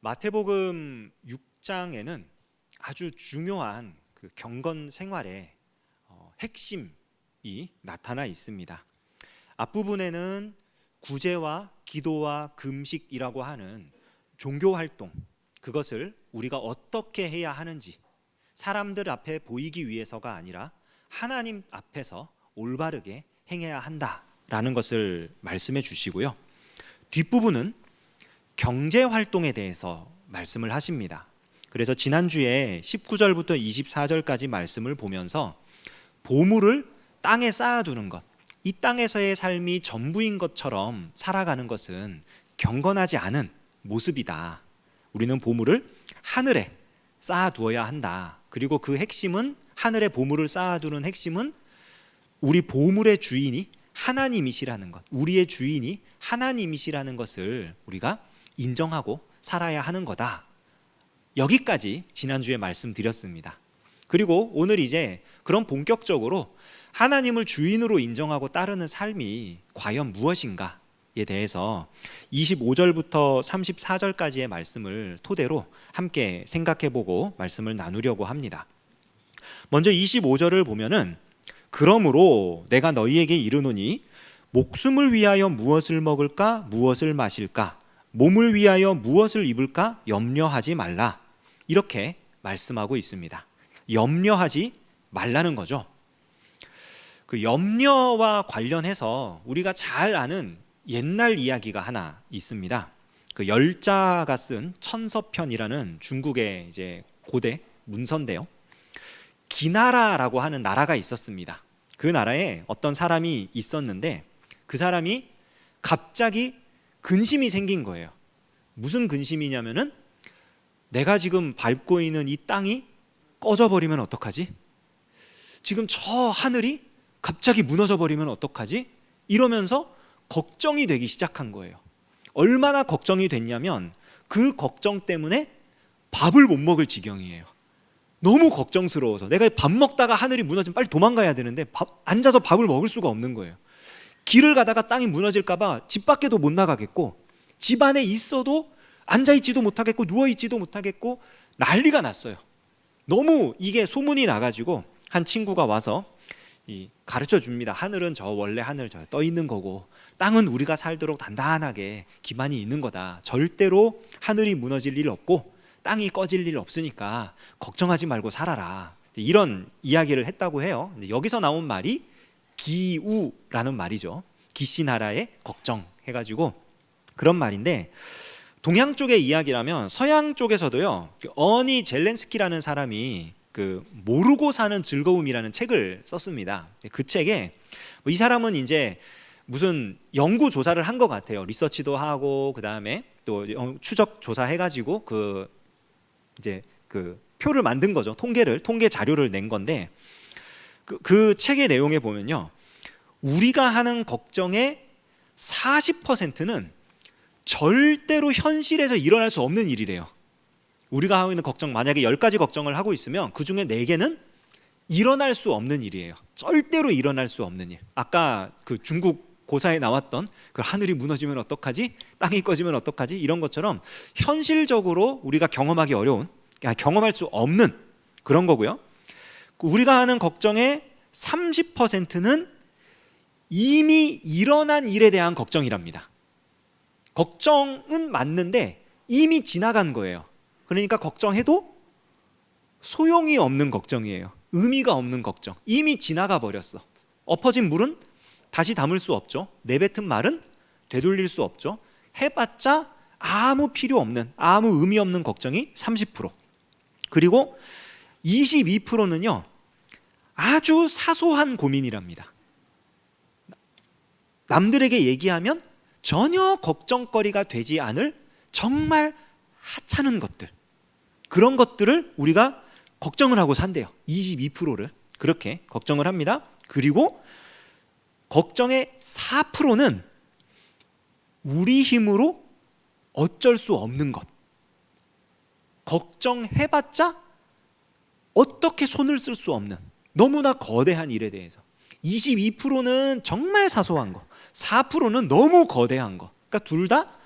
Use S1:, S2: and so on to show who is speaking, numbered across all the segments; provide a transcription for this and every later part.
S1: 마태복음 6장에는 아주 중요한 그 경건 생활의 핵심이 나타나 있습니다. 앞부분에는 구제와 기도와 금식이라고 하는 종교 활동, 그것을 우리가 어떻게 해야 하는지, 사람들 앞에 보이기 위해서가 아니라 하나님 앞에서 올바르게 행해야 한다라는 것을 말씀해 주시고요. 뒷부분은 경제 활동에 대해서 말씀을 하십니다. 그래서 지난주에 19절부터 24절까지 말씀을 보면서 보물을 땅에 쌓아두는 것, 이 땅에서의 삶이 전부인 것처럼 살아가는 것은 경건하지 않은 모습이다. 우리는 보물을 하늘에 쌓아두어야 한다. 그리고 그 핵심은, 하늘에 보물을 쌓아두는 핵심은 우리 보물의 주인이 하나님이시라는 것, 우리의 주인이 하나님이시라는 것을 우리가 인정하고 살아야 하는 거다. 여기까지 지난주에 말씀드렸습니다. 그리고 오늘 이제 그런 본격적으로 하나님을 주인으로 인정하고 따르는 삶이 과연 무엇인가에 대해서 25절부터 34절까지의 말씀을 토대로 함께 생각해보고 말씀을 나누려고 합니다. 먼저 25절을 보면은 그러므로 내가 너희에게 이르노니 목숨을 위하여 무엇을 먹을까 무엇을 마실까 몸을 위하여 무엇을 입을까 염려하지 말라, 이렇게 말씀하고 있습니다. 염려하지 말라는 거죠. 그 염려와 관련해서 우리가 잘 아는 옛날 이야기가 하나 있습니다. 그 열자가 쓴 천서편이라는 중국의 이제 고대 문서인데요. 기나라라고 하는 나라가 있었습니다. 그 나라에 어떤 사람이 있었는데 그 사람이 갑자기 근심이 생긴 거예요. 무슨 근심이냐면은 내가 지금 밟고 있는 이 땅이 꺼져버리면 어떡하지? 지금 저 하늘이 갑자기 무너져 버리면 어떡하지? 이러면서 걱정이 되기 시작한 거예요. 얼마나 걱정이 됐냐면 그 걱정 때문에 밥을 못 먹을 지경이에요. 너무 걱정스러워서 내가 밥 먹다가 하늘이 무너지면 빨리 도망가야 되는데 앉아서 밥을 먹을 수가 없는 거예요. 길을 가다가 땅이 무너질까 봐 집 밖에도 못 나가겠고 집 안에 있어도 앉아있지도 못하겠고 누워있지도 못하겠고 난리가 났어요. 너무 이게 소문이 나가지고 한 친구가 와서 가르쳐 줍니다. 하늘은 저 원래 하늘 저 떠 있는 거고 땅은 우리가 살도록 단단하게 기반이 있는 거다. 절대로 하늘이 무너질 일 없고 땅이 꺼질 일 없으니까 걱정하지 말고 살아라. 이런 이야기를 했다고 해요. 여기서 나온 말이 기우라는 말이죠. 기씨나라의 걱정 해가지고 그런 말인데, 동양 쪽의 이야기라면 서양 쪽에서도요, 어니 젤렌스키라는 사람이 그 모르고 사는 즐거움이라는 책을 썼습니다. 그 책에 이 사람은 이제 무슨 연구 조사를 한 것 같아요. 리서치도 하고 그 다음에 또 추적 조사해가지고 그 이제 그 표를 만든 거죠. 통계 자료를 낸 건데 그 책의 내용에 보면요, 우리가 하는 걱정의 40%는 절대로 현실에서 일어날 수 없는 일이래요. 우리가 하고 있는 걱정, 만약에 10가지 걱정을 하고 있으면 그 중에 4개는 일어날 수 없는 일이에요. 절대로 일어날 수 없는 일. 아까 그 중국 고사에 나왔던 그 하늘이 무너지면 어떡하지? 땅이 꺼지면 어떡하지? 이런 것처럼 현실적으로 우리가 경험하기 어려운, 경험할 수 없는 그런 거고요. 우리가 하는 걱정의 30%는 이미 일어난 일에 대한 걱정이랍니다. 걱정은 맞는데 이미 지나간 거예요. 그러니까 걱정해도 소용이 없는 걱정이에요. 의미가 없는 걱정. 이미 지나가 버렸어. 엎어진 물은 다시 담을 수 없죠. 내뱉은 말은 되돌릴 수 없죠. 해봤자 아무 필요 없는, 아무 의미 없는 걱정이 30%. 그리고 22%는요 아주 사소한 고민이랍니다. 남들에게 얘기하면 전혀 걱정거리가 되지 않을 정말 하찮은 것들, 그런 것들을 우리가 걱정을 하고 산대요. 22%를 그렇게 걱정을 합니다. 그리고 걱정의 4%는 우리 힘으로 어쩔 수 없는 것, 걱정해봤자 어떻게 손을 쓸 수 없는 너무나 거대한 일에 대해서. 22%는 정말 사소한 거, 4%는 너무 거대한 거. 그러니까 둘 다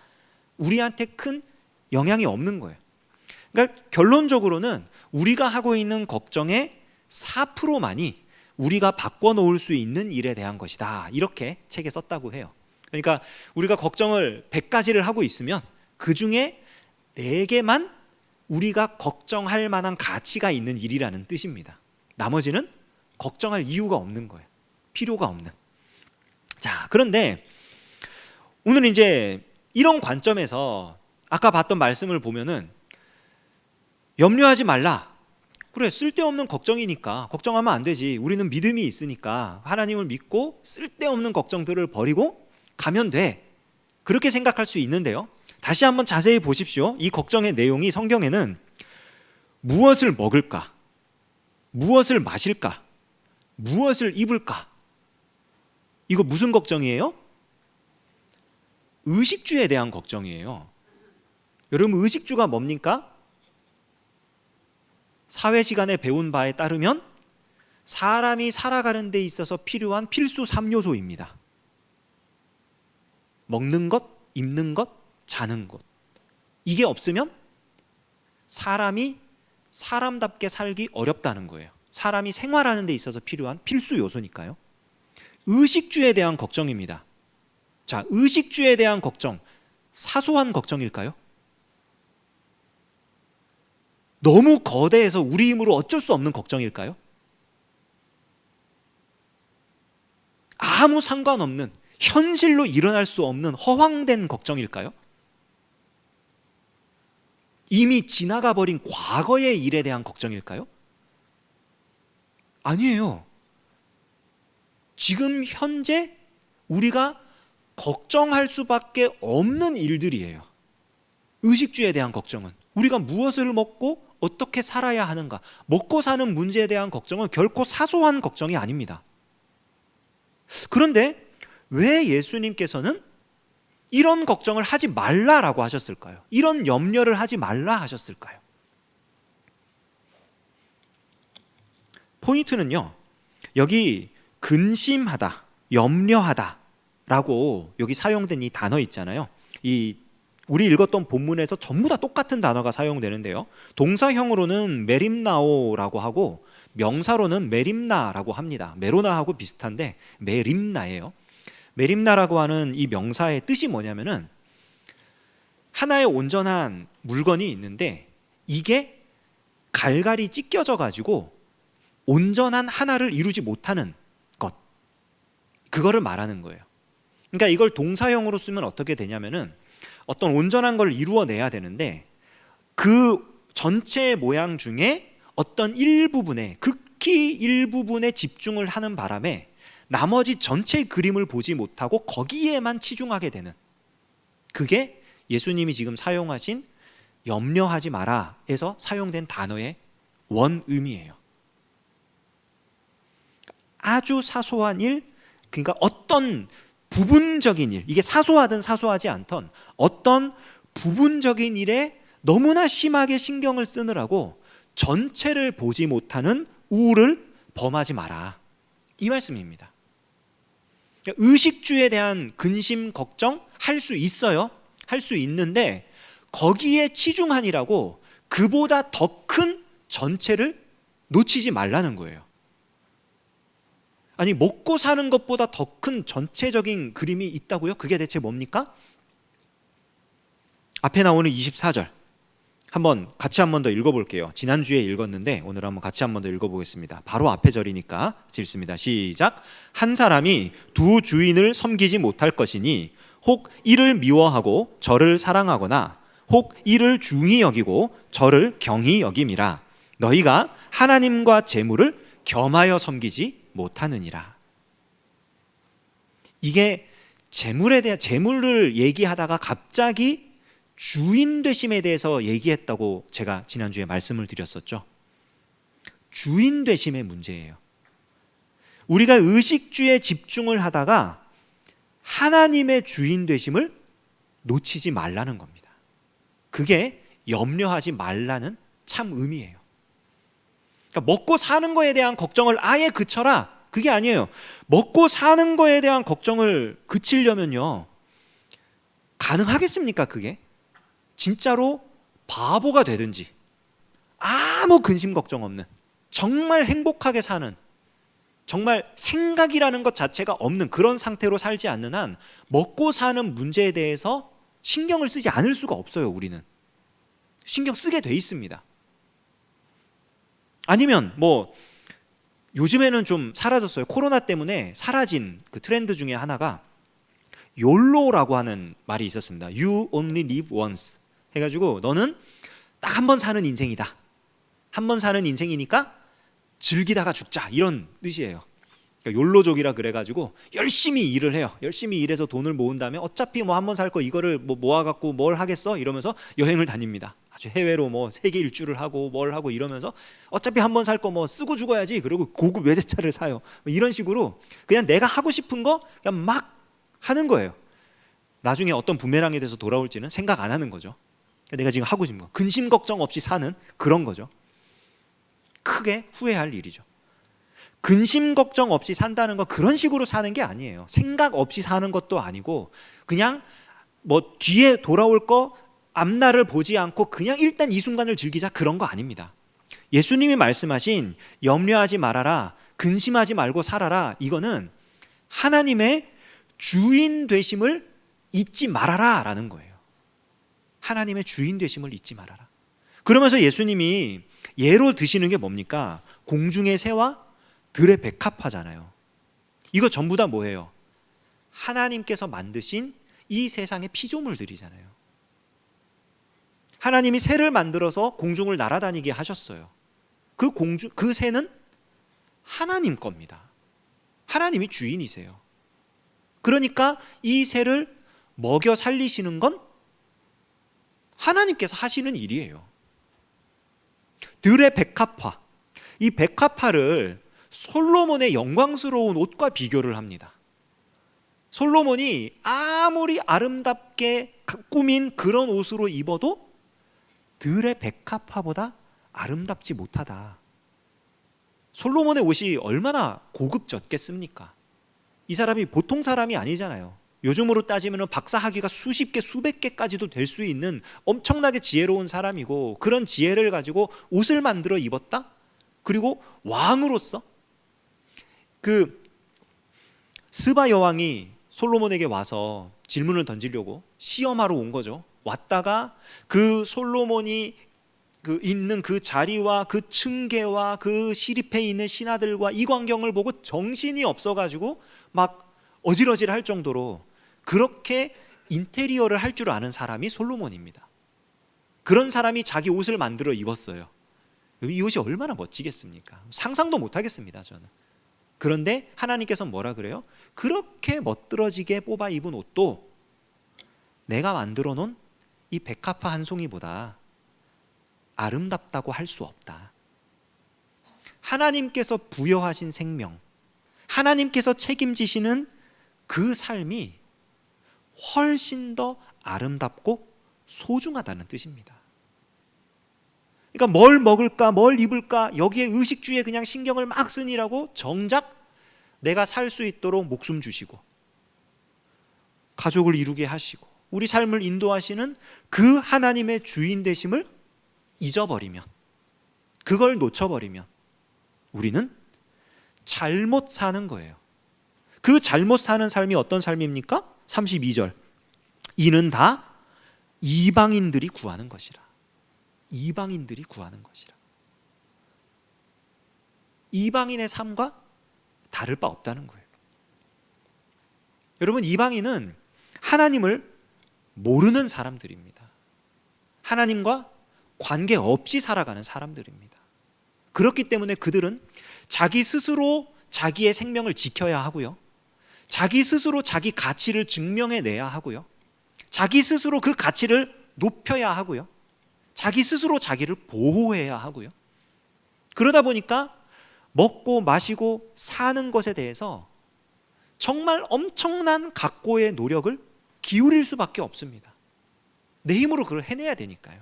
S1: 우리한테 큰 영향이 없는 거예요. 그러니까 결론적으로는 우리가 하고 있는 걱정의 4%만이 우리가 바꿔놓을 수 있는 일에 대한 것이다, 이렇게 책에 썼다고 해요. 그러니까 우리가 걱정을 100가지를 하고 있으면 그 중에 4개만 우리가 걱정할 만한 가치가 있는 일이라는 뜻입니다. 나머지는 걱정할 이유가 없는 거예요. 필요가 없는. 자, 그런데 오늘 이제 이런 관점에서 아까 봤던 말씀을 보면은 염려하지 말라. 그래, 쓸데없는 걱정이니까 걱정하면 안 되지. 우리는 믿음이 있으니까 하나님을 믿고 쓸데없는 걱정들을 버리고 가면 돼. 그렇게 생각할 수 있는데요, 다시 한번 자세히 보십시오. 이 걱정의 내용이 성경에는 무엇을 먹을까, 무엇을 마실까, 무엇을 입을까, 이거 무슨 걱정이에요? 의식주에 대한 걱정이에요. 여러분, 의식주가 뭡니까? 사회 시간에 배운 바에 따르면 사람이 살아가는 데 있어서 필요한 필수 3요소입니다. 먹는 것, 입는 것, 자는 것. 이게 없으면 사람이 사람답게 살기 어렵다는 거예요. 사람이 생활하는 데 있어서 필요한 필수 요소니까요. 의식주에 대한 걱정입니다. 자, 의식주에 대한 걱정, 사소한 걱정일까요? 너무 거대해서 우리 힘으로 어쩔 수 없는 걱정일까요? 아무 상관없는, 현실로 일어날 수 없는 허황된 걱정일까요? 이미 지나가 버린 과거의 일에 대한 걱정일까요? 아니에요. 지금 현재 우리가 걱정할 수밖에 없는 일들이에요. 의식주에 대한 걱정은 우리가 무엇을 먹고 어떻게 살아야 하는가, 먹고 사는 문제에 대한 걱정은 결코 사소한 걱정이 아닙니다. 그런데 왜 예수님께서는 이런 걱정을 하지 말라라고 하셨을까요? 이런 염려를 하지 말라 하셨을까요? 포인트는요, 여기 근심하다, 염려하다 라고 여기 사용된 이 단어 있잖아요. 이 우리 읽었던 본문에서 전부 다 똑같은 단어가 사용되는데요, 동사형으로는 메림나오라고 하고 명사로는 메림나라고 합니다. 메로나하고 비슷한데 메림나예요. 메림나라고 하는 이 명사의 뜻이 뭐냐면은 하나의 온전한 물건이 있는데 이게 갈갈이 찢겨져 가지고 온전한 하나를 이루지 못하는 것, 그거를 말하는 거예요. 그러니까 이걸 동사형으로 쓰면 어떻게 되냐면은 어떤 온전한 걸 이루어내야 되는데 그 전체 모양 중에 어떤 일부분에, 극히 일부분에 집중을 하는 바람에 나머지 전체 그림을 보지 못하고 거기에만 치중하게 되는, 그게 예수님이 지금 사용하신 염려하지 마라에서 사용된 단어의 원의미예요. 아주 사소한 일, 그러니까 어떤 부분적인 일, 이게 사소하든 사소하지 않던 어떤 부분적인 일에 너무나 심하게 신경을 쓰느라고 전체를 보지 못하는 우를 범하지 마라, 이 말씀입니다. 의식주에 대한 근심, 걱정 할 수 있어요. 할 수 있는데 거기에 치중하니라고 그보다 더 큰 전체를 놓치지 말라는 거예요. 아니, 먹고 사는 것보다 더 큰 전체적인 그림이 있다고요? 그게 대체 뭡니까? 앞에 나오는 24절 같이 한 번 더 읽어볼게요. 지난주에 읽었는데 오늘 한번 같이 한 번 더 읽어보겠습니다. 바로 앞에 절이니까 읽습니다. 시작. 한 사람이 두 주인을 섬기지 못할 것이니 혹 이를 미워하고 저를 사랑하거나 혹 이를 중히 여기고 저를 경히 여김이라. 너희가 하나님과 재물을 겸하여 섬기지 못하느니라. 이게 재물을 얘기하다가 갑자기 주인 되심에 대해서 얘기했다고 제가 지난주에 말씀을 드렸었죠. 주인 되심의 문제예요. 우리가 의식주에 집중을 하다가 하나님의 주인 되심을 놓치지 말라는 겁니다. 그게 염려하지 말라는 참 의미예요. 그러니까 먹고 사는 거에 대한 걱정을 아예 그쳐라, 그게 아니에요. 먹고 사는 거에 대한 걱정을 그치려면요, 가능하겠습니까? 그게 진짜로 바보가 되든지 아무 근심 걱정 없는, 정말 행복하게 사는, 정말 생각이라는 것 자체가 없는 그런 상태로 살지 않는 한 먹고 사는 문제에 대해서 신경을 쓰지 않을 수가 없어요. 우리는 신경 쓰게 돼 있습니다. 아니면 뭐 요즘에는 좀 사라졌어요. 코로나 때문에 사라진 그 트렌드 중에 하나가 욜로라고 하는 말이 있었습니다. You only live once 해가지고 너는 딱 한 번 사는 인생이다. 한 번 사는 인생이니까 즐기다가 죽자, 이런 뜻이에요. 그러니까 욜로족이라 그래가지고 열심히 일을 해요. 열심히 일해서 돈을 모은 다음에 어차피 뭐 한 번 살 거 이거를 뭐 모아갖고 뭘 하겠어 이러면서 여행을 다닙니다. 아주 해외로 뭐 세계 일주를 하고 뭘 하고 이러면서 어차피 한 번 살 거 뭐 쓰고 죽어야지, 그리고 고급 외제차를 사요. 뭐 이런 식으로 그냥 내가 하고 싶은 거 그냥 막 하는 거예요. 나중에 어떤 부메랑에 대해서 돌아올지는 생각 안 하는 거죠. 내가 지금 하고 싶은 거 근심 걱정 없이 사는 그런 거죠. 크게 후회할 일이죠. 근심 걱정 없이 산다는 건 그런 식으로 사는 게 아니에요. 생각 없이 사는 것도 아니고 그냥 뭐 뒤에 돌아올 거 앞날을 보지 않고 그냥 일단 이 순간을 즐기자, 그런 거 아닙니다. 예수님이 말씀하신 염려하지 말아라, 근심하지 말고 살아라, 이거는 하나님의 주인 되심을 잊지 말아라 라는 거예요. 하나님의 주인 되심을 잊지 말아라. 그러면서 예수님이 예로 드시는 게 뭡니까? 공중의 새와 들의 백합화잖아요. 이거 전부 다 뭐예요? 하나님께서 만드신 이 세상의 피조물들이잖아요. 하나님이 새를 만들어서 공중을 날아다니게 하셨어요. 그 새는 하나님 겁니다. 하나님이 주인이세요. 그러니까 이 새를 먹여 살리시는 건 하나님께서 하시는 일이에요. 들의 백합화, 이 백합화를 솔로몬의 영광스러운 옷과 비교를 합니다. 솔로몬이 아무리 아름답게 꾸민 그런 옷으로 입어도 들의 백합화보다 아름답지 못하다. 솔로몬의 옷이 얼마나 고급졌겠습니까? 이 사람이 보통 사람이 아니잖아요. 요즘으로 따지면 박사 학위가 수십 개, 수백 개까지도 될 수 있는 엄청나게 지혜로운 사람이고, 그런 지혜를 가지고 옷을 만들어 입었다? 그리고 왕으로서 그 스바 여왕이 솔로몬에게 와서 질문을 던지려고 시험하러 온 거죠. 왔다가 그 솔로몬이 있는 그 자리와 그 층계와 그 시립에 있는 신하들과 이 광경을 보고 정신이 없어가지고 막 어질어질할 정도로 그렇게 인테리어를 할 줄 아는 사람이 솔로몬입니다. 그런 사람이 자기 옷을 만들어 입었어요. 이 옷이 얼마나 멋지겠습니까? 상상도 못하겠습니다, 저는. 그런데 하나님께서 뭐라 그래요? 그렇게 멋들어지게 뽑아 입은 옷도 내가 만들어 놓은 이 백합화 한 송이보다 아름답다고 할 수 없다. 하나님께서 부여하신 생명, 하나님께서 책임지시는 그 삶이 훨씬 더 아름답고 소중하다는 뜻입니다. 그러니까 뭘 먹을까, 뭘 입을까, 여기에 의식주의에 그냥 신경을 막 쓰니라고 정작 내가 살 수 있도록 목숨 주시고 가족을 이루게 하시고 우리 삶을 인도하시는 그 하나님의 주인 되심을 잊어버리면, 그걸 놓쳐버리면 우리는 잘못 사는 거예요. 그 잘못 사는 삶이 어떤 삶입니까? 32절, 이는 다 이방인들이 구하는 것이라. 이방인들이 구하는 것이라. 이방인의 삶과 다를 바 없다는 거예요. 여러분, 이방인은 하나님을 모르는 사람들입니다. 하나님과 관계없이 살아가는 사람들입니다. 그렇기 때문에 그들은 자기 스스로 자기의 생명을 지켜야 하고요, 자기 스스로 자기 가치를 증명해내야 하고요, 자기 스스로 그 가치를 높여야 하고요, 자기 스스로 자기를 보호해야 하고요. 그러다 보니까 먹고 마시고 사는 것에 대해서 정말 엄청난 각고의 노력을 기울일 수밖에 없습니다. 내 힘으로 그걸 해내야 되니까요.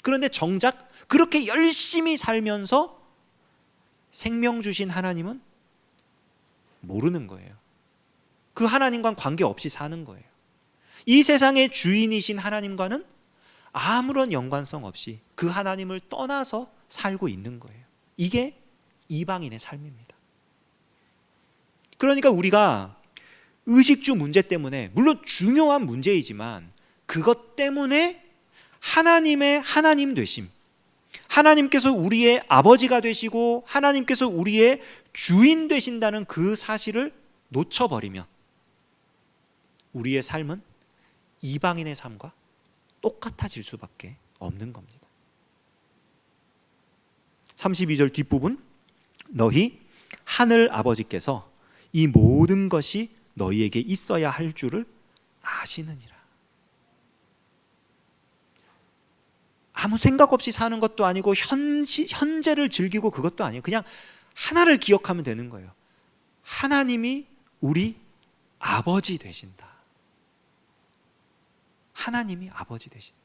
S1: 그런데 정작 그렇게 열심히 살면서 생명 주신 하나님은 모르는 거예요. 그 하나님과는 관계없이 사는 거예요. 이 세상의 주인이신 하나님과는 아무런 연관성 없이 그 하나님을 떠나서 살고 있는 거예요. 이게 이방인의 삶입니다. 그러니까 우리가 의식주 문제 때문에, 물론 중요한 문제이지만 그것 때문에 하나님의 하나님 되심, 하나님께서 우리의 아버지가 되시고 하나님께서 우리의 주인 되신다는 그 사실을 놓쳐버리면 우리의 삶은 이방인의 삶과 똑같아질 수밖에 없는 겁니다. 32절 뒷부분, 너희 하늘 아버지께서 이 모든 것이 너희에게 있어야 할 줄을 아시느니라. 아무 생각 없이 사는 것도 아니고 현재를 즐기고 그것도 아니에요. 그냥 하나를 기억하면 되는 거예요. 하나님이 우리 아버지 되신다. 하나님이 아버지 되신다.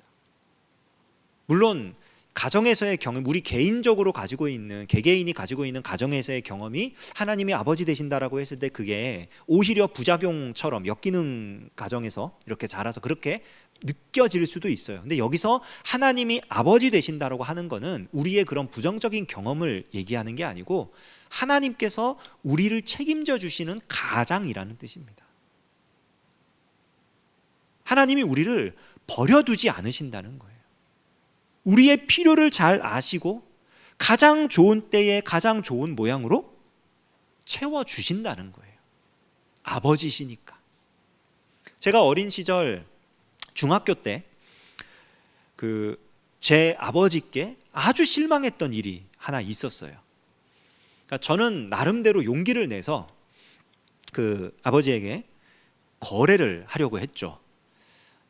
S1: 물론 가정에서의 경험, 우리 개인적으로 가지고 있는, 개개인이 가지고 있는 가정에서의 경험이 하나님이 아버지 되신다라고 했을 때 그게 오히려 부작용처럼 역기능 가정에서 이렇게 자라서 그렇게 느껴질 수도 있어요. 근데 여기서 하나님이 아버지 되신다라고 하는 거는 우리의 그런 부정적인 경험을 얘기하는 게 아니고 하나님께서 우리를 책임져 주시는 가장이라는 뜻입니다. 하나님이 우리를 버려두지 않으신다는 거예요. 우리의 필요를 잘 아시고 가장 좋은 때에 가장 좋은 모양으로 채워주신다는 거예요. 아버지시니까. 제가 어린 시절 중학교 때 제 아버지께 아주 실망했던 일이 하나 있었어요. 그러니까 저는 나름대로 용기를 내서 그 아버지에게 거래를 하려고 했죠.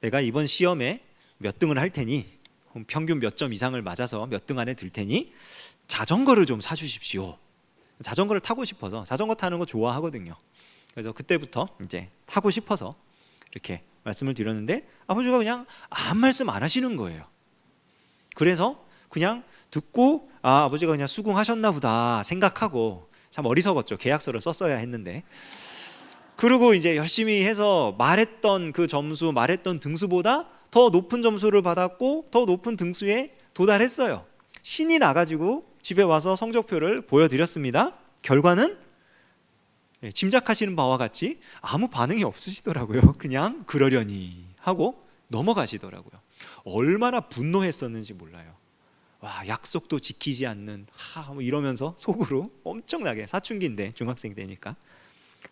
S1: 내가 이번 시험에 몇 등을 할 테니, 평균 몇 점 이상을 맞아서 몇 등 안에 들 테니 자전거를 좀 사주십시오. 자전거를 타고 싶어서, 자전거 타는 거 좋아하거든요. 그래서 그때부터 이제 타고 싶어서 이렇게 말씀을 드렸는데 아버지가 그냥 아무 말씀 안 하시는 거예요. 그래서 그냥 듣고 아버지가 그냥 수긍하셨나 보다 생각하고, 참 어리석었죠. 계약서를 썼어야 했는데. 그리고 이제 열심히 해서 말했던 그 점수, 말했던 등수보다 더 높은 점수를 받았고 더 높은 등수에 도달했어요. 신이 나가지고 집에 와서 성적표를 보여드렸습니다. 결과는 짐작하시는 바와 같이 아무 반응이 없으시더라고요. 그냥 그러려니 하고 넘어가시더라고요. 얼마나 분노했었는지 몰라요. 와, 약속도 지키지 않는, 뭐 이러면서 속으로 엄청나게, 사춘기인데 중학생 때니까.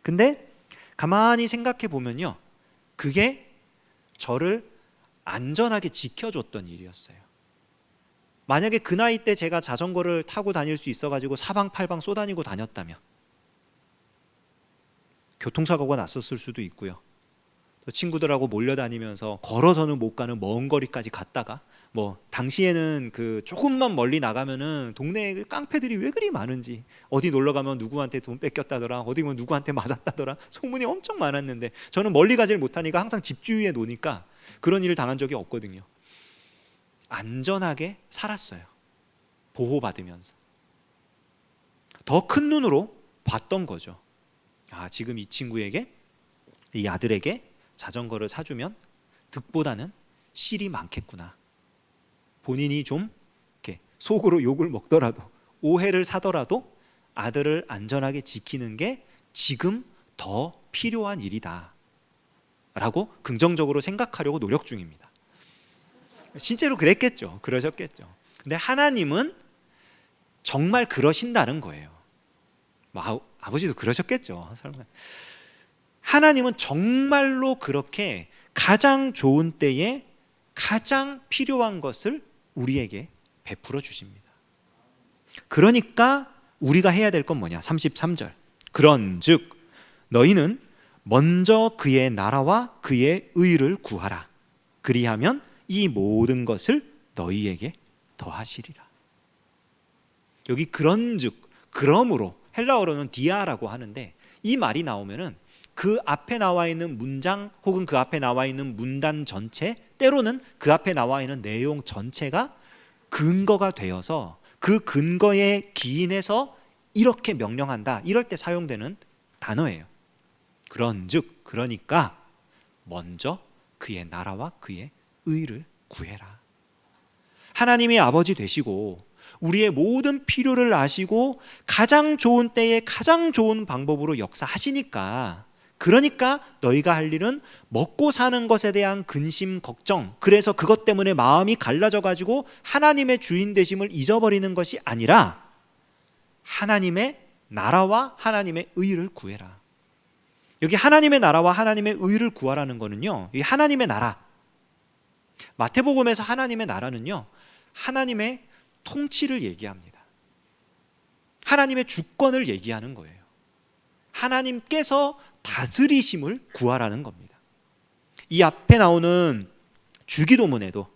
S1: 근데 가만히 생각해 보면요, 그게 저를 안전하게 지켜줬던 일이었어요. 만약에 그 나이 때 제가 자전거를 타고 다닐 수 있어가지고 사방팔방 쏘다니고 다녔다면 교통사고가 났었을 수도 있고요. 또 친구들하고 몰려다니면서 걸어서는 못 가는 먼 거리까지 갔다가, 뭐 당시에는 그 조금만 멀리 나가면은 동네에 깡패들이 왜 그리 많은지, 어디 놀러 가면 누구한테 돈 뺏겼다더라, 어디 가면 누구한테 맞았다더라, 소문이 엄청 많았는데 저는 멀리 가질 못하니까 항상 집 주위에 노니까 그런 일을 당한 적이 없거든요. 안전하게 살았어요. 보호받으면서. 더 큰 눈으로 봤던 거죠. 지금 이 친구에게, 이 아들에게 자전거를 사주면 득보다는 실이 많겠구나. 본인이 좀 이렇게 속으로 욕을 먹더라도, 오해를 사더라도 아들을 안전하게 지키는 게 지금 더 필요한 일이다 라고 긍정적으로 생각하려고 노력 중입니다. 실제로 그랬겠죠. 그러셨겠죠. 근데 하나님은 정말 그러신다는 거예요. 아버지도 그러셨겠죠. 설마. 하나님은 정말로 그렇게 가장 좋은 때에 가장 필요한 것을 우리에게 베풀어 주십니다. 그러니까 우리가 해야 될 건 뭐냐? 33절. 그런즉 너희는 먼저 그의 나라와 그의 의를 구하라. 그리하면 이 모든 것을 너희에게 더하시리라. 여기 그런즉, 그러므로, 헬라어로는 디아라고 하는데, 이 말이 나오면은 그 앞에 나와 있는 문장 혹은 그 앞에 나와 있는 문단 전체, 때로는 그 앞에 나와 있는 내용 전체가 근거가 되어서 그 근거에 기인해서 이렇게 명령한다, 이럴 때 사용되는 단어예요. 그런즉, 그러니까 먼저 그의 나라와 그의 의를 구해라. 하나님이 아버지 되시고 우리의 모든 필요를 아시고 가장 좋은 때에 가장 좋은 방법으로 역사하시니까, 그러니까 너희가 할 일은 먹고 사는 것에 대한 근심 걱정, 그래서 그것 때문에 마음이 갈라져 가지고 하나님의 주인 되심을 잊어버리는 것이 아니라 하나님의 나라와 하나님의 의를 구해라. 여기 하나님의 나라와 하나님의 의를 구하라는 거는요, 이 하나님의 나라, 마태복음에서 하나님의 나라는요, 하나님의 통치를 얘기합니다. 하나님의 주권을 얘기하는 거예요. 하나님께서 다스리심을 구하라는 겁니다. 이 앞에 나오는 주기도문에도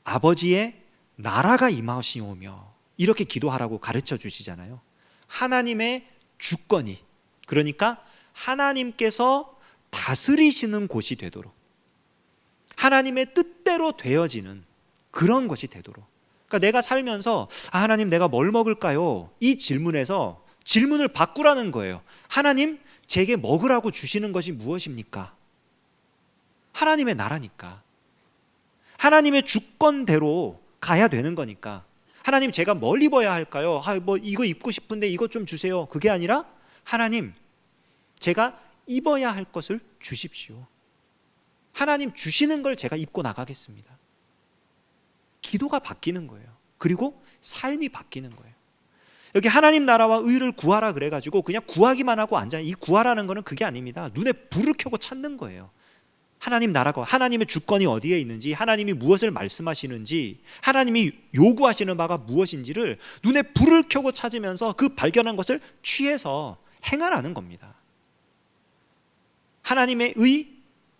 S1: 아버지의 나라가 임하시오며 이렇게 기도하라고 가르쳐 주시잖아요. 하나님의 주권이, 그러니까 하나님께서 다스리시는 곳이 되도록, 하나님의 뜻대로 되어지는 그런 것이 되도록. 그러니까 내가 살면서 하나님 내가 뭘 먹을까요? 이 질문에서 질문을 바꾸라는 거예요. 하나님 제게 먹으라고 주시는 것이 무엇입니까? 하나님의 나라니까, 하나님의 주권대로 가야 되는 거니까. 하나님 제가 뭘 입어야 할까요? 뭐 이거 입고 싶은데 이것 좀 주세요. 그게 아니라 하나님 제가 입어야 할 것을 주십시오. 하나님 주시는 걸 제가 입고 나가겠습니다. 기도가 바뀌는 거예요. 그리고 삶이 바뀌는 거예요. 여기 하나님 나라와 의를 구하라 그래가지고 그냥 구하기만 하고 앉아. 이 구하라는 거는 그게 아닙니다. 눈에 불을 켜고 찾는 거예요. 하나님 나라가, 하나님의 주권이 어디에 있는지, 하나님이 무엇을 말씀하시는지, 하나님이 요구하시는 바가 무엇인지를 눈에 불을 켜고 찾으면서 그 발견한 것을 취해서 행하라는 겁니다. 하나님의 의,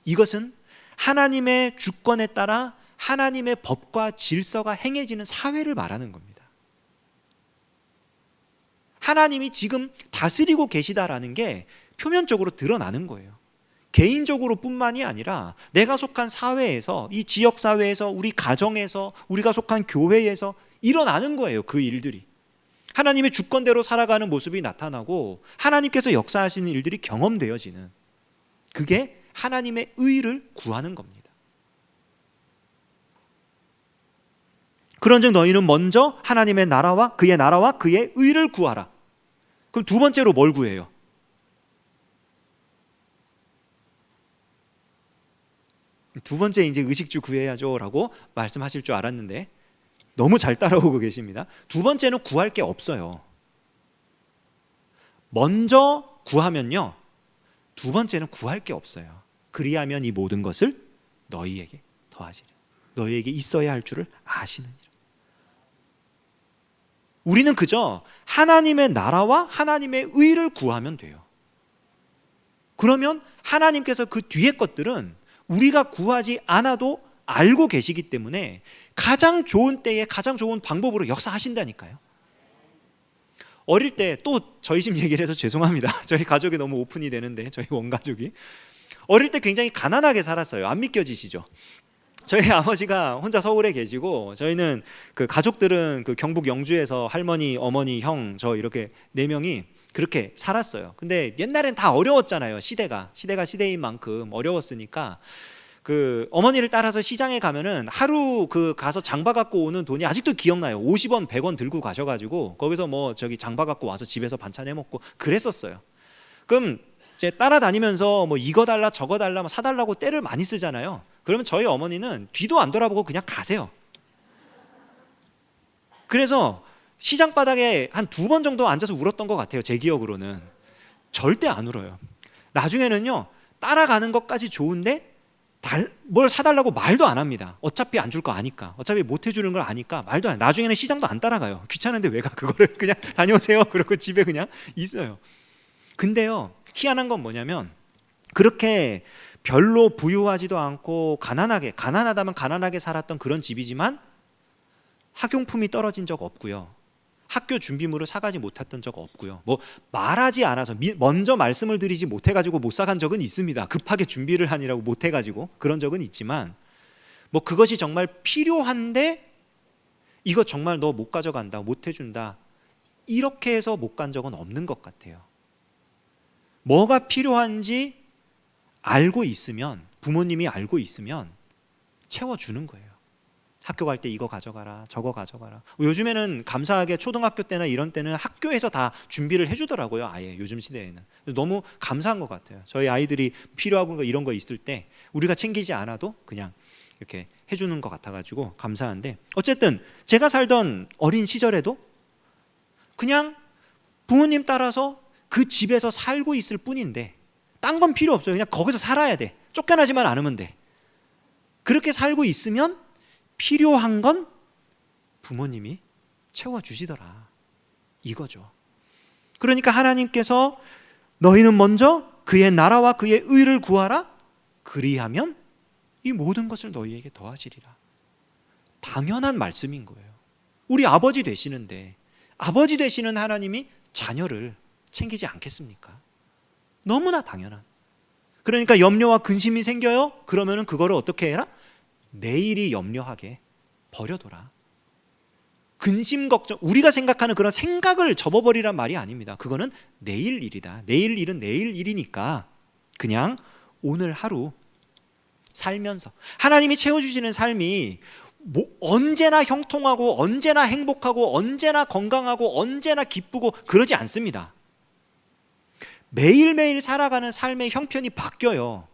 S1: 이것은 하나님의 주권에 따라 하나님의 법과 질서가 행해지는 사회를 말하는 겁니다. 하나님이 지금 다스리고 계시다라는 게 표면적으로 드러나는 거예요. 개인적으로 뿐만이 아니라 내가 속한 사회에서, 이 지역사회에서, 우리 가정에서, 우리가 속한 교회에서 일어나는 거예요. 그 일들이 하나님의 주권대로 살아가는 모습이 나타나고 하나님께서 역사하시는 일들이 경험되어지는, 그게 하나님의 의를 구하는 겁니다. 그런즉 너희는 먼저 하나님의 나라와 그의 의를 구하라. 그럼 두 번째로 뭘 구해요? 두 번째 이제 의식주 구해야죠 라고 말씀하실 줄 알았는데 너무 잘 따라오고 계십니다. 두 번째는 구할 게 없어요. 먼저 구하면요, 두 번째는 구할 게 없어요. 그리하면 이 모든 것을 너희에게 더하시리라. 너희에게 있어야 할 줄을 아시느니라. 우리는 그저 하나님의 나라와 하나님의 의를 구하면 돼요. 그러면 하나님께서 그 뒤에 것들은 우리가 구하지 않아도 알고 계시기 때문에 가장 좋은 때에 가장 좋은 방법으로 역사하신다니까요. 어릴 때, 또 저희 집 얘기를 해서 죄송합니다. 저희 가족이 너무 오픈이 되는데, 저희 원가족이 어릴 때 굉장히 가난하게 살았어요. 안 믿겨지시죠? 저희 아버지가 혼자 서울에 계시고 저희는 그 가족들은 그 경북 영주에서 할머니, 어머니, 형, 저 이렇게 4명이 그렇게 살았어요. 근데 옛날엔 다 어려웠잖아요. 시대가 시대인 만큼 어려웠으니까 그 어머니를 따라서 시장에 가면은 하루 그 가서 장봐 갖고 오는 돈이 아직도 기억나요. 50원, 100원 들고 가셔가지고 거기서 뭐 저기 장봐 갖고 와서 집에서 반찬 해 먹고 그랬었어요. 그럼 이제 따라다니면서 뭐 이거 달라 저거 달라 뭐 사달라고 떼를 많이 쓰잖아요. 그러면 저희 어머니는 뒤도 안 돌아보고 그냥 가세요. 그래서 시장 바닥에 한 2번 정도 앉아서 울었던 것 같아요. 제 기억으로는. 절대 안 울어요. 나중에는요, 따라가는 것까지 좋은데 뭘 사달라고 말도 안 합니다. 어차피 안 줄 거 아니까, 어차피 못 해주는 걸 아니까 말도 안 해요. 나중에는 시장도 안 따라가요. 귀찮은데 왜 가, 그거를 그냥 다녀오세요 그러고 집에 그냥 있어요. 근데요, 희한한 건 뭐냐면 그렇게 별로 부유하지도 않고 가난하다면 가난하게 살았던 그런 집이지만 학용품이 떨어진 적 없고요, 학교 준비물을 사가지 못했던 적 없고요, 뭐 말하지 않아서 먼저 말씀을 드리지 못해가지고 못 사간 적은 있습니다. 급하게 준비를 하느라고 못해가지고 그런 적은 있지만, 뭐 그것이 정말 필요한데 이거 정말 너 못 가져간다, 못 해준다, 이렇게 해서 못 간 적은 없는 것 같아요. 뭐가 필요한지 알고 있으면 부모님이 알고 있으면 채워주는 거예요. 학교 갈 때 이거 가져가라, 저거 가져가라. 요즘에는 감사하게 초등학교 때나 이런 때는 학교에서 다 준비를 해주더라고요. 아예 요즘 시대에는 너무 감사한 것 같아요. 저희 아이들이 필요하고 거 이런 거 있을 때 우리가 챙기지 않아도 그냥 이렇게 해주는 것 같아가지고 감사한데, 어쨌든 제가 살던 어린 시절에도 그냥 부모님 따라서 그 집에서 살고 있을 뿐인데 딴 건 필요 없어요. 그냥 거기서 살아야 돼. 쫓겨나지만 않으면 돼. 그렇게 살고 있으면 필요한 건 부모님이 채워주시더라, 이거죠. 그러니까 하나님께서 너희는 먼저 그의 나라와 그의 의를 구하라, 그리하면 이 모든 것을 너희에게 더하시리라. 당연한 말씀인 거예요. 우리 아버지 되시는데 아버지 되시는 하나님이 자녀를 챙기지 않겠습니까? 너무나 당연한. 그러니까 염려와 근심이 생겨요? 그러면 그거를 어떻게 해라? 내일이 염려하게 버려둬라. 근심 걱정, 우리가 생각하는 그런 생각을 접어버리란 말이 아닙니다. 그거는 내일 일이다. 내일 일은 내일 일이니까 그냥 오늘 하루 살면서 하나님이 채워주시는 삶이 언제나 형통하고 언제나 행복하고 언제나 건강하고 언제나 기쁘고 그러지 않습니다. 매일매일 살아가는 삶의 형편이 바뀌어요.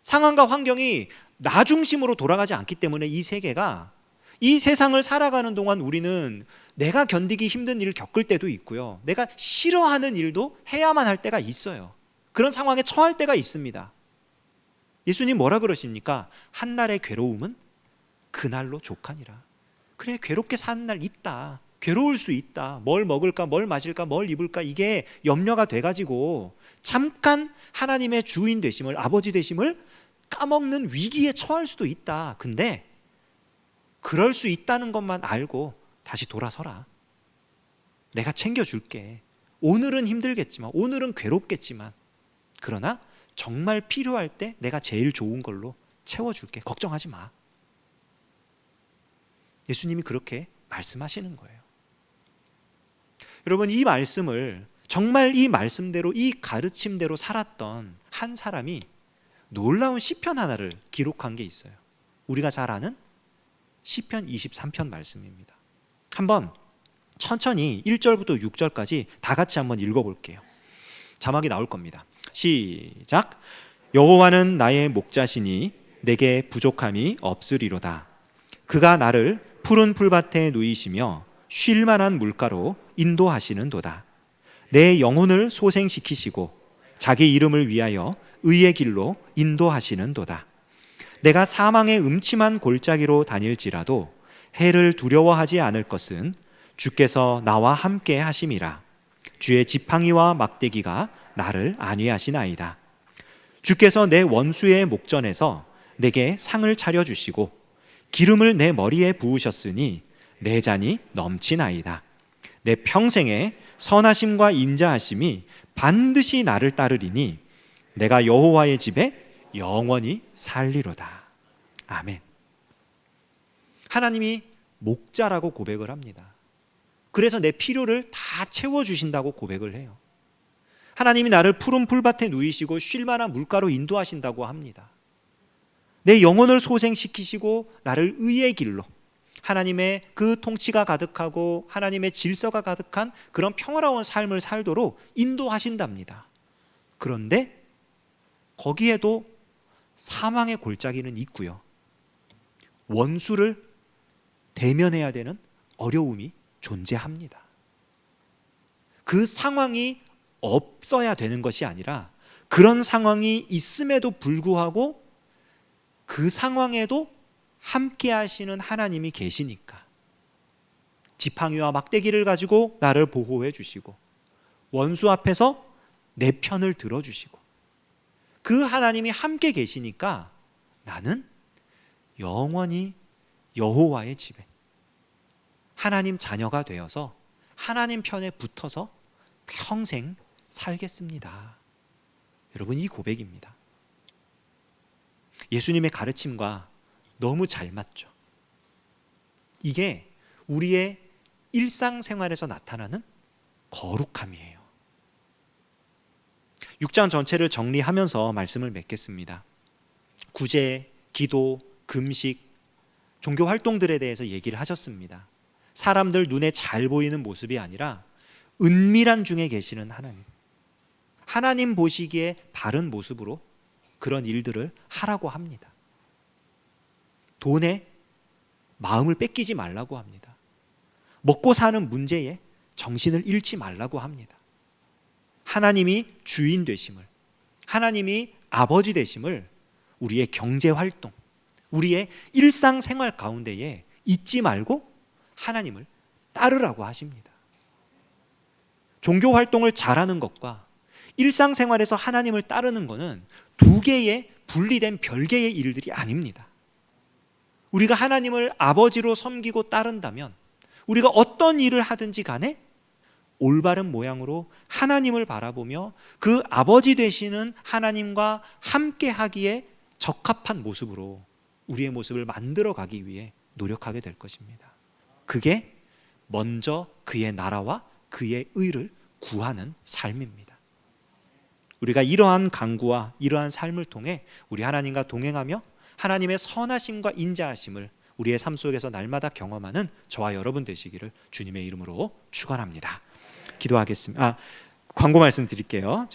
S1: 상황과 환경이 나 중심으로 돌아가지 않기 때문에 이 세계가, 이 세상을 살아가는 동안 우리는 내가 견디기 힘든 일을 겪을 때도 있고요, 내가 싫어하는 일도 해야만 할 때가 있어요. 그런 상황에 처할 때가 있습니다. 예수님 뭐라 그러십니까? 한날의 괴로움은 그날로 족하니라. 그래, 괴롭게 사는 날 있다. 괴로울 수 있다. 뭘 먹을까, 뭘 마실까, 뭘 입을까, 이게 염려가 돼가지고 잠깐 하나님의 주인 되심을, 아버지 되심을 까먹는 위기에 처할 수도 있다. 근데 그럴 수 있다는 것만 알고 다시 돌아서라. 내가 챙겨줄게. 오늘은 힘들겠지만, 오늘은 괴롭겠지만, 그러나 정말 필요할 때 내가 제일 좋은 걸로 채워줄게. 걱정하지 마. 예수님이 그렇게 말씀하시는 거예요. 여러분, 이 말씀을 정말 이 말씀대로, 이 가르침대로 살았던 한 사람이 놀라운 시편 하나를 기록한 게 있어요. 우리가 잘 아는 시편 23편 말씀입니다. 한번 천천히 1절부터 6절까지 다 같이 한번 읽어볼게요. 자막이 나올 겁니다. 시작. 여호와는 나의 목자시니 내게 부족함이 없으리로다. 그가 나를 푸른 풀밭에 누이시며 쉴 만한 물가로 인도하시는도다. 내 영혼을 소생시키시고 자기 이름을 위하여 의의 길로 인도하시는도다. 내가 사망의 음침한 골짜기로 다닐지라도 해를 두려워하지 않을 것은 주께서 나와 함께 하심이라. 주의 지팡이와 막대기가 나를 안위하시나이다. 주께서 내 원수의 목전에서 내게 상을 차려주시고 기름을 내 머리에 부으셨으니 내 잔이 넘치나이다. 내 평생에 선하심과 인자하심이 반드시 나를 따르리니 내가 여호와의 집에 영원히 살리로다. 아멘. 하나님이 목자라고 고백을 합니다. 그래서 내 필요를 다 채워주신다고 고백을 해요. 하나님이 나를 푸른 풀밭에 누이시고 쉴 만한 물가로 인도하신다고 합니다. 내 영혼을 소생시키시고 나를 의의 길로, 하나님의 그 통치가 가득하고 하나님의 질서가 가득한 그런 평화로운 삶을 살도록 인도하신답니다. 그런데 거기에도 사망의 골짜기는 있고요, 원수를 대면해야 되는 어려움이 존재합니다. 그 상황이 없어야 되는 것이 아니라 그런 상황이 있음에도 불구하고 그 상황에도 함께 하시는 하나님이 계시니까 지팡이와 막대기를 가지고 나를 보호해 주시고 원수 앞에서 내 편을 들어주시고 그 하나님이 함께 계시니까 나는 영원히 여호와의 집에 하나님 자녀가 되어서 하나님 편에 붙어서 평생 살겠습니다. 여러분, 이 고백입니다. 예수님의 가르침과 너무 잘 맞죠. 이게 우리의 일상생활에서 나타나는 거룩함이에요. 6장 전체를 정리하면서 말씀을 맺겠습니다. 구제, 기도, 금식, 종교 활동들에 대해서 얘기를 하셨습니다. 사람들 눈에 잘 보이는 모습이 아니라 은밀한 중에 계시는 하나님, 하나님 보시기에 바른 모습으로 그런 일들을 하라고 합니다. 돈에 마음을 뺏기지 말라고 합니다. 먹고 사는 문제에 정신을 잃지 말라고 합니다. 하나님이 주인 되심을, 하나님이 아버지 되심을 우리의 경제 활동, 우리의 일상생활 가운데에 잊지 말고 하나님을 따르라고 하십니다. 종교 활동을 잘하는 것과 일상생활에서 하나님을 따르는 것은 두 개의 분리된 별개의 일들이 아닙니다. 우리가 하나님을 아버지로 섬기고 따른다면 우리가 어떤 일을 하든지 간에 올바른 모양으로 하나님을 바라보며 그 아버지 되시는 하나님과 함께 하기에 적합한 모습으로 우리의 모습을 만들어 가기 위해 노력하게 될 것입니다. 그게 먼저 그의 나라와 그의 의를 구하는 삶입니다. 우리가 이러한 간구와 이러한 삶을 통해 우리 하나님과 동행하며 하나님의 선하심과 인자하심을 우리의 삶 속에서 날마다 경험하는 저와 여러분 되시기를 주님의 이름으로 축원합니다. 기도하겠습니다. 광고 말씀 드릴게요.